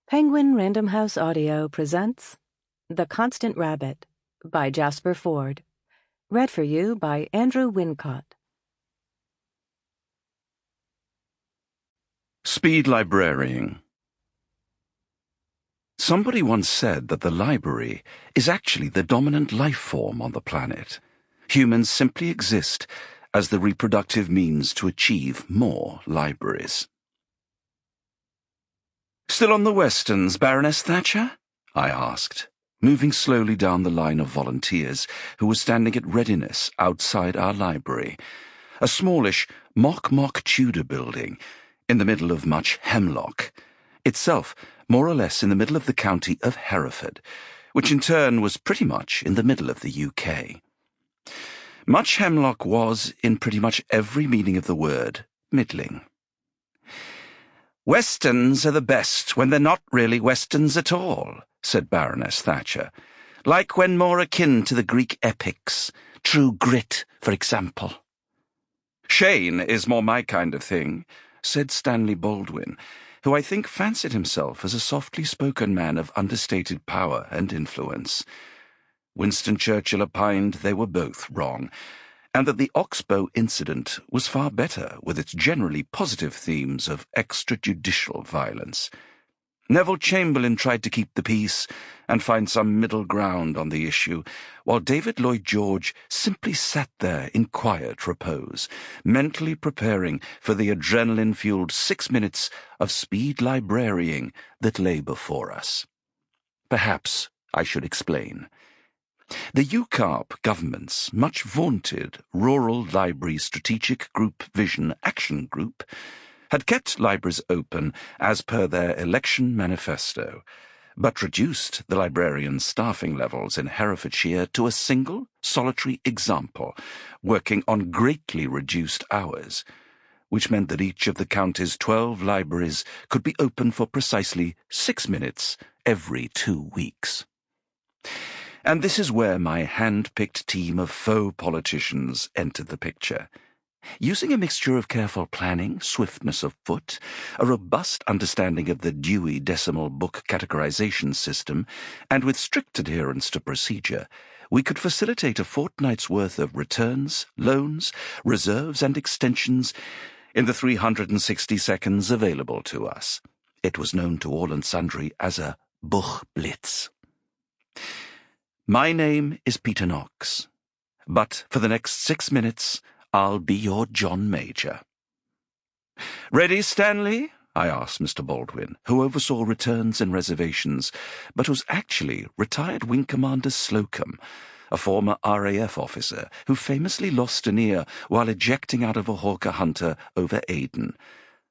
Penguin Random House Audio presents The Constant Rabbit by Jasper Fforde. Read for you by Andrew Wincott. Speed librarying. Somebody once said that the library is actually the dominant life form on the planet. Humans simply exist as the reproductive means to achieve more libraries. "Still on the westerns, Baroness Thatcher?" I asked, moving slowly down the line of volunteers who were standing at readiness outside our library, a smallish, mock Tudor building in the middle of much hemlock, itself more or less in the middle of the county of Hereford, which in turn was pretty much in the middle of the UK. Much hemlock was, in pretty much every meaning of the word, middling. "Westerns are the best when they're not really westerns at all," said Baroness Thatcher. "Like when more akin to the Greek epics, True Grit, for example." "Shane is more my kind of thing," said Stanley Baldwin, who I think fancied himself as a softly spoken man of understated power and influence. Winston Churchill opined they were both wrong, and that the Oxbow incident was far better with its generally positive themes of extrajudicial violence. Neville Chamberlain tried to keep the peace and find some middle ground on the issue, while David Lloyd George simply sat there in quiet repose, mentally preparing for the adrenaline-fueled 6 minutes of speed librarying that lay before us. Perhaps I should explain. The UCARP government's much vaunted Rural Library Strategic Group Vision Action Group had kept libraries open as per their election manifesto, but reduced the librarian staffing levels in Herefordshire to a single, solitary example, working on greatly reduced hours, which meant that each of the county's 12 libraries could be open for precisely 6 minutes every 2 weeks. And this is where my hand-picked team of faux politicians entered the picture. Using a mixture of careful planning, swiftness of foot, a robust understanding of the Dewey Decimal Book categorization system, and with strict adherence to procedure, we could facilitate a fortnight's worth of returns, loans, reserves, and extensions in the 360 seconds available to us. It was known to all and sundry as a Buchblitz. My name is Peter Knox, but for the next 6 minutes, I'll be your John Major. "Ready, Stanley?" I asked Mr. Baldwin, who oversaw returns and reservations, but was actually retired Wing Commander Slocum, a former RAF officer who famously lost an ear while ejecting out of a Hawker Hunter over Aden.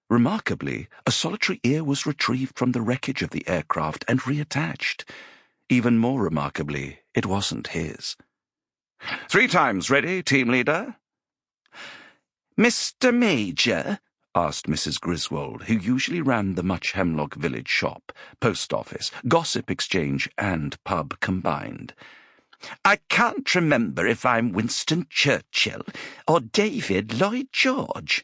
Remarkably, a solitary ear was retrieved from the wreckage of the aircraft and reattached. Even more remarkably, it wasn't his. "3 times ready, team leader?" "Mr. Major?" asked Mrs. Griswold, who usually ran the Much Hemlock Village shop, post office, gossip exchange, and pub combined. "I can't remember if I'm Winston Churchill or David Lloyd George."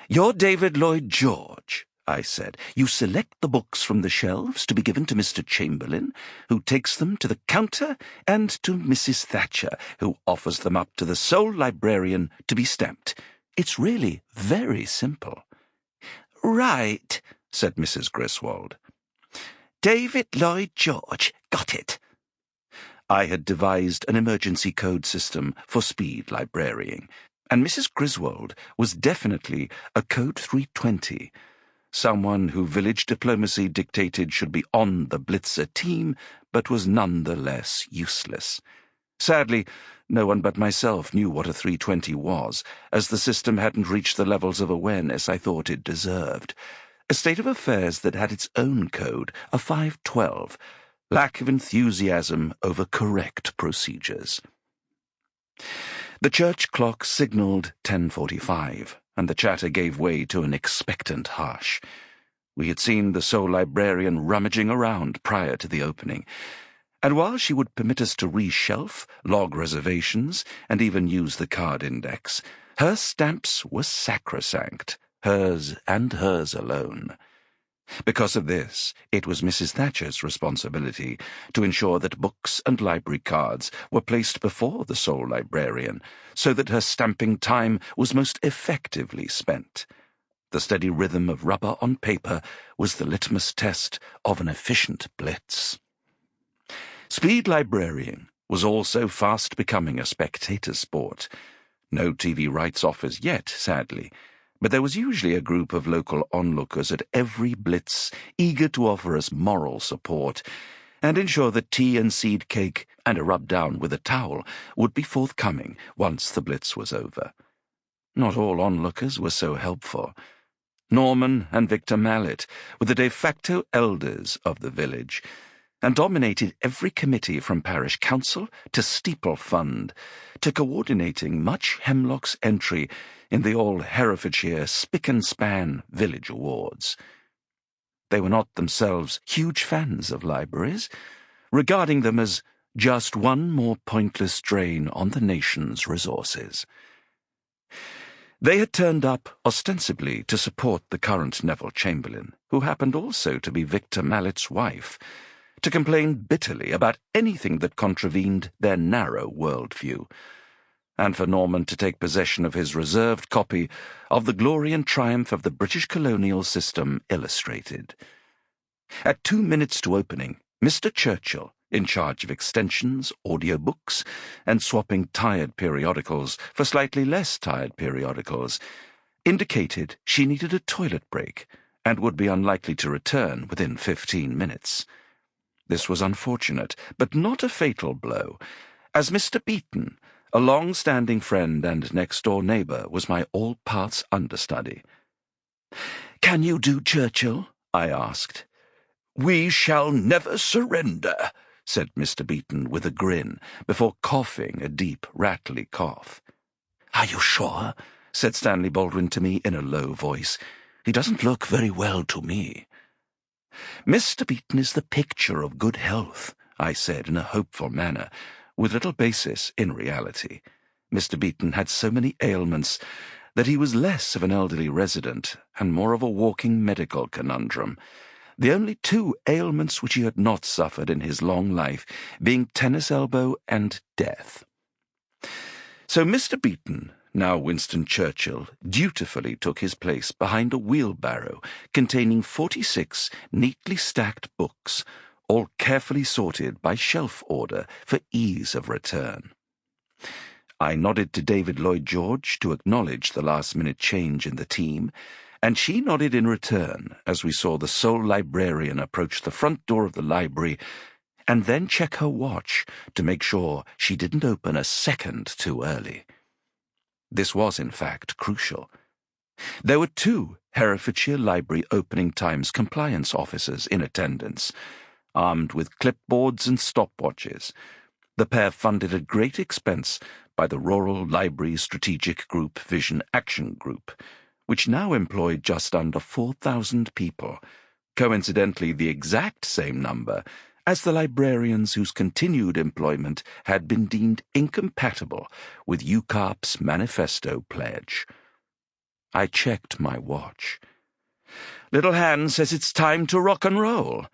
"You're David Lloyd George," I said. "You select the books from the shelves to be given to Mr. Chamberlain, who takes them to the counter, and to Mrs. Thatcher, who offers them up to the sole librarian to be stamped. It's really very simple." "Right," said Mrs. Griswold. "David Lloyd George, got it." I had devised an emergency code system for speed librarying, and Mrs. Griswold was definitely a code 320, someone who village diplomacy dictated should be on the Blitzer team, but was none the less useless. Sadly, no one but myself knew what a 320 was, as the system hadn't reached the levels of awareness I thought it deserved. A state of affairs that had its own code, a 512, lack of enthusiasm over correct procedures. The church clock signalled 10:45, and the chatter gave way to an expectant hush. We had seen the sole librarian rummaging around prior to the opening, and while she would permit us to reshelf, log reservations, and even use the card index, her stamps were sacrosanct, hers and hers alone. Because of this, it was Mrs. Thatcher's responsibility to ensure that books and library cards were placed before the sole librarian, so that her stamping time was most effectively spent. The steady rhythm of rubber on paper was the litmus test of an efficient blitz. Speed librarying was also fast becoming a spectator sport. No TV rights offers yet, sadly, but there was usually a group of local onlookers at every blitz, eager to offer us moral support and ensure that tea and seed cake and a rub down with a towel would be forthcoming once the blitz was over. Not all onlookers were so helpful. Norman and Victor Mallet were the de facto elders of the village, and dominated every committee from parish council to steeple fund, to coordinating much Hemlock's entry in the old Herefordshire spick-and-span village awards. They were not themselves huge fans of libraries, regarding them as just one more pointless drain on the nation's resources. They had turned up ostensibly to support the current Neville Chamberlain, who happened also to be Victor Mallet's wife, to complain bitterly about anything that contravened their narrow worldview, and for Norman to take possession of his reserved copy of The Glory and Triumph of the British Colonial System Illustrated. At 2 minutes to opening, Mr. Churchill, in charge of extensions, audiobooks, and swapping tired periodicals for slightly less tired periodicals, indicated she needed a toilet break and would be unlikely to return within 15 minutes. This was unfortunate, but not a fatal blow, as Mr. Beeton, a long-standing friend and next-door neighbour, was my all-parts understudy. "Can you do Churchill?" I asked. "We shall never surrender," said Mr. Beeton with a grin, before coughing a deep, rattly cough. "Are you sure?" said Stanley Baldwin to me in a low voice. "He doesn't look very well to me." "Mr. Beeton is the picture of good health," I said in a hopeful manner, with little basis in reality. Mr. Beeton had so many ailments that he was less of an elderly resident and more of a walking medical conundrum, the only 2 ailments which he had not suffered in his long life being tennis elbow and death. So Mr. Beeton, now Winston Churchill, dutifully took his place behind a wheelbarrow containing 46 neatly stacked books, all carefully sorted by shelf order for ease of return. I nodded to David Lloyd George to acknowledge the last-minute change in the team, and she nodded in return as we saw the sole librarian approach the front door of the library and then check her watch to make sure she didn't open a second too early. This was, in fact, crucial. There were 2 Herefordshire Library opening times compliance officers in attendance, armed with clipboards and stopwatches. The pair funded at great expense by the Rural Library Strategic Group Vision Action Group, which now employed just under 4,000 people, coincidentally the exact same number as the librarians whose continued employment had been deemed incompatible with UCARP's manifesto pledge. I checked my watch. "Little Hand says it's time to rock and roll."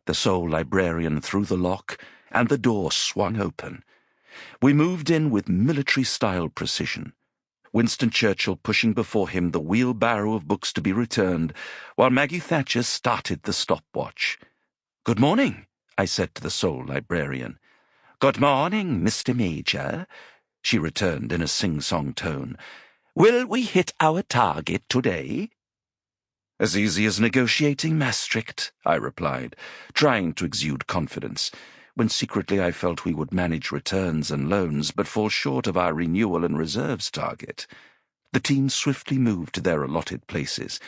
The sole librarian threw the lock, and the door swung open. We moved in with military-style precision, Winston Churchill pushing before him the wheelbarrow of books to be returned, while Maggie Thatcher started the stopwatch. "Good morning," I said to the sole librarian. "Good morning, Mr. Major," she returned in a sing-song tone. "Will we hit our target today?" "As easy as negotiating Maastricht," I replied, trying to exude confidence, when secretly I felt we would manage returns and loans but fall short of our renewal and reserves target. The team swiftly moved to their allotted places.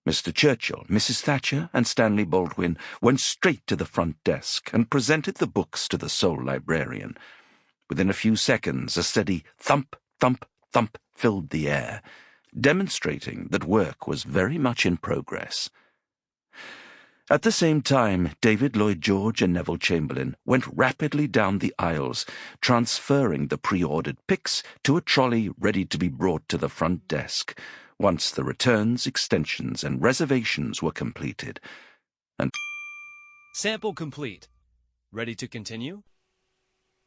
Mr. Churchill, Mrs. Thatcher, and Stanley Baldwin went straight to the front desk and presented the books to the sole librarian. Within a few seconds, a steady thump, thump, thump filled the air, demonstrating that work was very much in progress. At the same time, David Lloyd George and Neville Chamberlain went rapidly down the aisles, transferring the pre-ordered picks to a trolley ready to be brought to the front desk, once the returns, extensions, and reservations were completed. And Sample complete. Ready to continue?